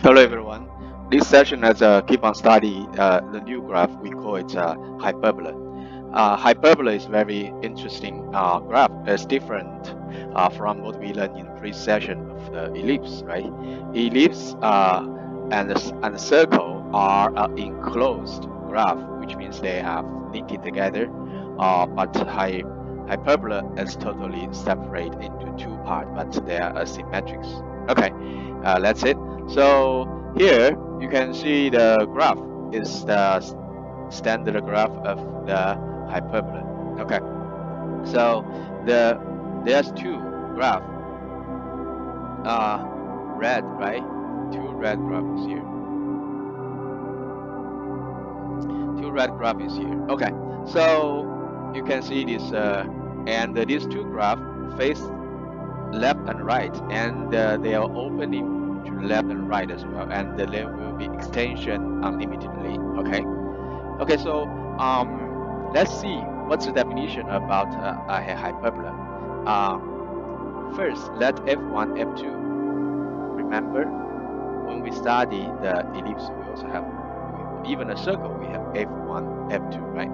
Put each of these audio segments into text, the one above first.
Hello everyone. This session is keep on study the new graph. We call it hyperbola. Hyperbola is very interesting graph. It's different from what we learned in previous session of the ellipse, right? Ellipse and the circle are enclosed graph, which means they have knitted together. But hyperbola is totally separate into two parts, but they are asymmetrics. Okay, that's it. So here you can see the graph is the standard graph of the hyperbola. Okay, so there's two graph, red, right? Two red graphs here. Two red graphs here. Okay, so you can see this, and these two graphs face left and right, and they are opening to left and right as well, and there will be extension unlimitedly. Okay, so let's see what's the definition about a hyperbola. First, let f1 f2. Remember, when we study the ellipse, we also have, even a circle, we have f1 f2, right?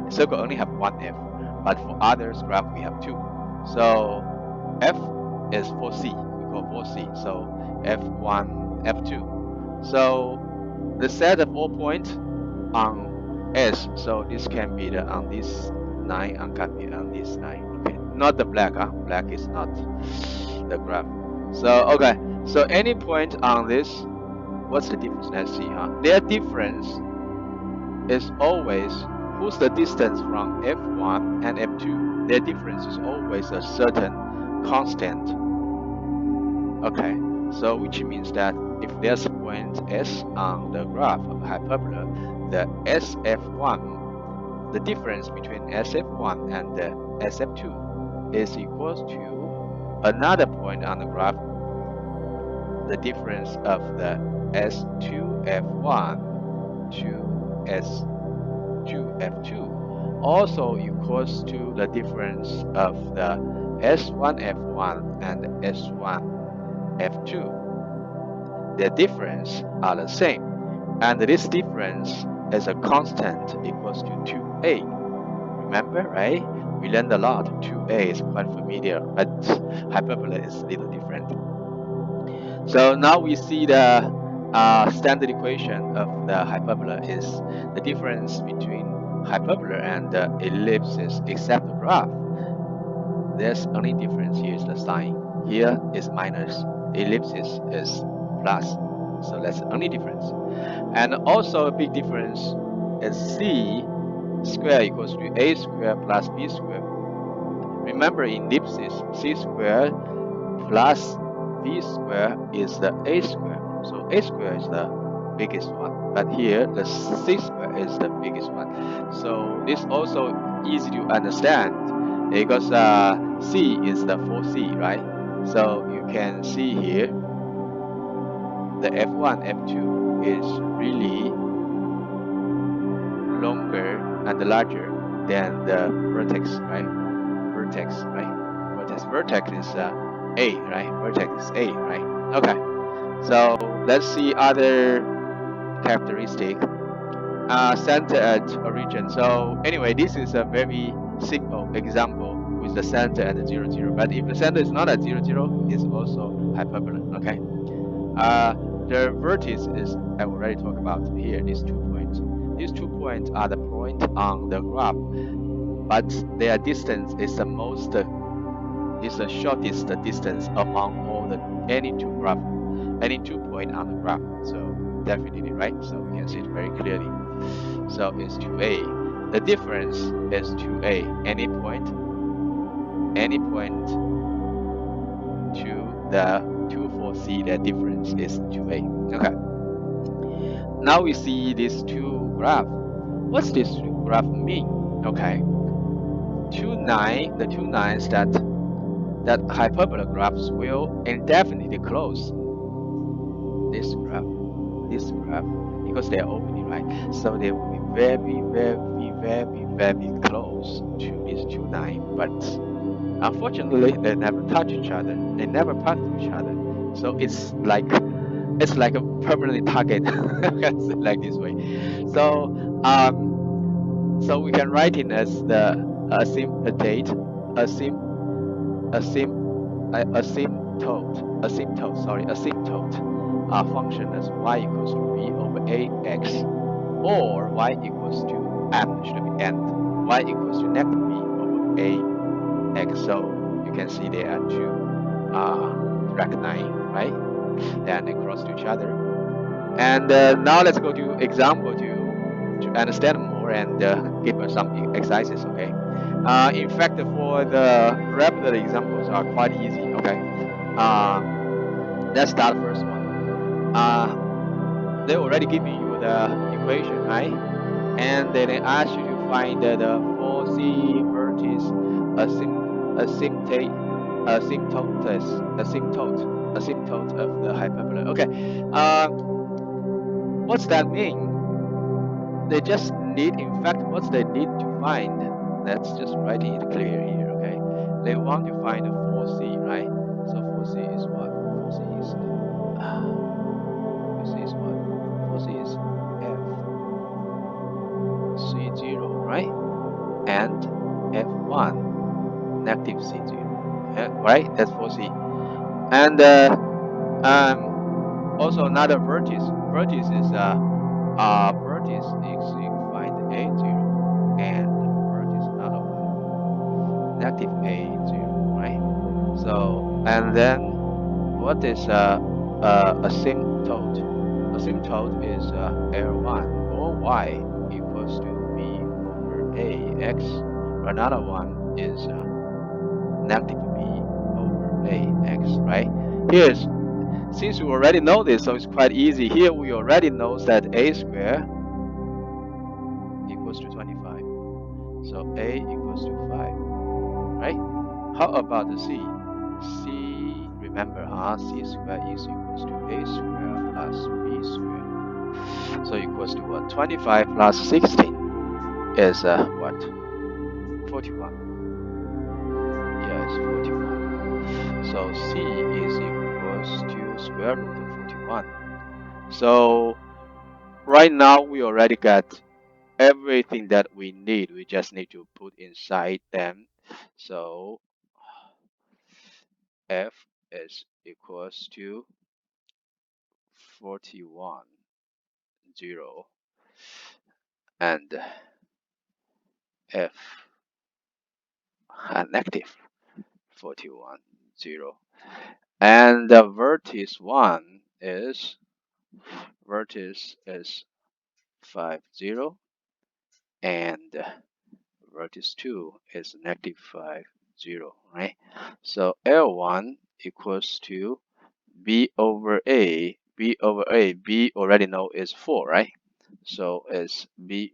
A circle only have one f, but for others graph we have two. So f is Foci, we call Foci. So f1 f2. So the set of all points on S, so this can be the on this line and can be on this line. Okay, not the black, black is not the graph. So okay, so any point on this, what's the difference? Let's see, their difference is always, who's the distance from f1 and f2? Their difference is always a certain constant. Okay, so which means that if there's a point S on the graph of hyperbola, the SF1, the difference between SF1 and the SF2 is equal to another point on the graph, the difference of the S2F1 to S2F2, also equals to the difference of the S1F1 and S1F2. Their difference are the same, and this difference is a constant equals to 2a. Remember, right? We learned a lot. 2a is quite familiar, but hyperbola is a little different. So now we see the standard equation of the hyperbola is the difference between hyperbola and the ellipses, except the graph. There's only difference here is the sign. Here is minus, ellipsis is plus. So that's the only difference. And also a big difference is c squared equals to a squared plus b squared. Remember, in ellipses, c squared plus b squared is the a squared. So a squared is the biggest one. But here, the c squared is the biggest one. So this also easy to understand because c is the 4c, right? So you can see here the f1, f2 is really longer and larger than the vertex, right? Vertex is a, right? Vertex is a, right? Okay, so let's see other characteristic. Center at origin. So anyway, this is a very simple example with the center at 0, 0. But if the center is not at 0, 0, it's also hyperbola. Okay. The vertex is, I already talked about here. These 2 points. These 2 points are the point on the graph, but their distance is the most. Is the shortest distance among all the any two point on the graph. So definitely, right? So we can see it very clearly. So it's 2a. The difference is 2a. Any point to the 2, 4c, the difference is 2a. Okay. Now we see these two graphs. What's this graph mean? Okay. The 2 lines that hyperbola graphs will indefinitely close this graph, because they are opening, right? So they will be very, very, very, very close to these 2 lines, but unfortunately they never touch each other. They never pass to each other. So it's like it's like a permanent target. Like this way. So so we can write it as the asymptote, asym asym asymptote function as y equals to b over ax, or y equals to should be and y equals to negative b over ax. So you can see there are two direct line, right? And they cross to each other. And now let's go to example to understand more and give us some exercises, okay? In fact, for the rapid examples are quite easy, okay? Let's start first one. They already given you the equation, right? And then they ask you to find the Foci vertex asymptote asymptote of the hyperbola. Okay. What's that mean? They just need, in fact, what they need to find, let's just write it clear here, okay? They want to find the Foci, right? So Foci is what? Foci is what? Foci is f c0, right? And f1 negative c0, right? That's Foci. And also another vertex. Vertex is vertex is you can find a0 and vertex another one negative a0, right? So and then what is asymptote? Asymptote is L1 or y equals to b over ax. Another one is negative b over ax, right? Here's since we already know this, so it's quite easy. Here we already know that a squared equals to 25. So a equals to 5, right? How about the c? C, remember, c squared is equals to a squared plus b squared. So equals to what? 25 plus 16 is what? 41. Yes, 41. So c is equals to square root of 41. So right now we already got everything that we need. We just need to put inside them. So f is equals to 41, 0, and f negative 41, 0. And the vertex 1 is 5, 0, and vertex 2 is negative 5, 0, right? So L1 equals to b over a. B already know is 4, right? So it's b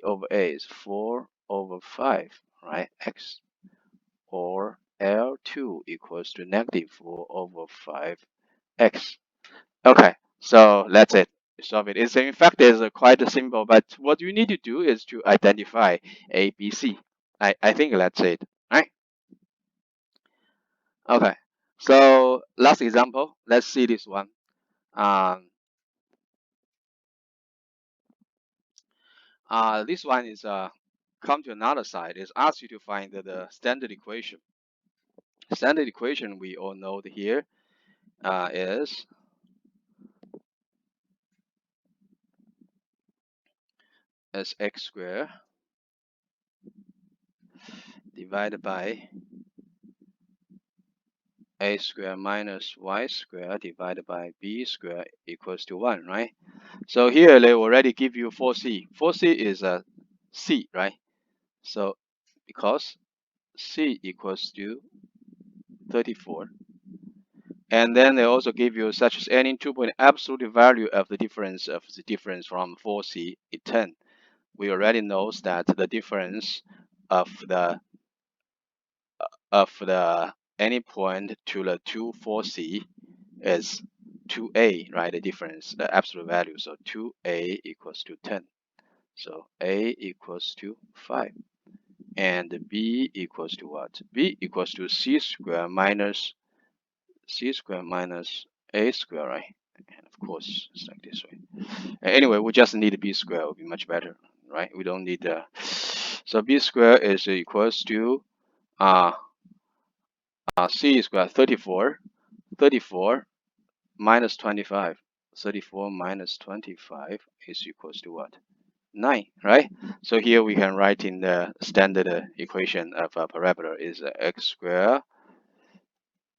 over a is 4 over 5, right? X, or L2 equals to negative 4 over 5x. Okay, so that's it. Solve it. It's in fact is quite simple, but what you need to do is to identify A, B, C. I think that's it, right? Okay. So last example, let's see this one. This one is come to another side. It's asked you to find the standard equation. Standard equation we all know here is x squared divided by a squared minus y squared divided by b squared equals to 1, right? So here they already give you Foci. Foci is a c, right? So because c equals to 34, and then they also give you such as any 2-point absolute value of the difference from Foci is 10. We already know that the difference of the any point to the 2 Foci is 2a, right? The difference, the absolute value. So 2a equals to 10. So a equals to 5. And b equals to what? B equals to c squared minus a squared, right? And course, it's like this way. Anyway, we just need b square. It would be much better, right? We don't need the. So b square is equals to uh, c square 34. 34 minus 25. 34 minus 25 is equals to what? 9, right? So here we can write in the standard equation of a parabola is x square.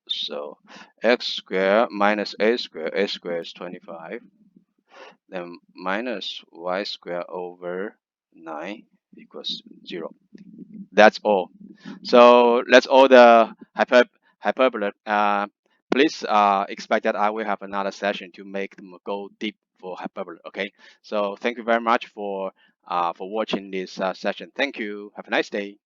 So x square minus a square is 25, then minus y square over 9 equals 0. That's all. So that's all the hyperbola. Please expect that I will have another session to make them go deep for hyperbola. Okay. So thank you very much for watching this session. Thank you. Have a nice day.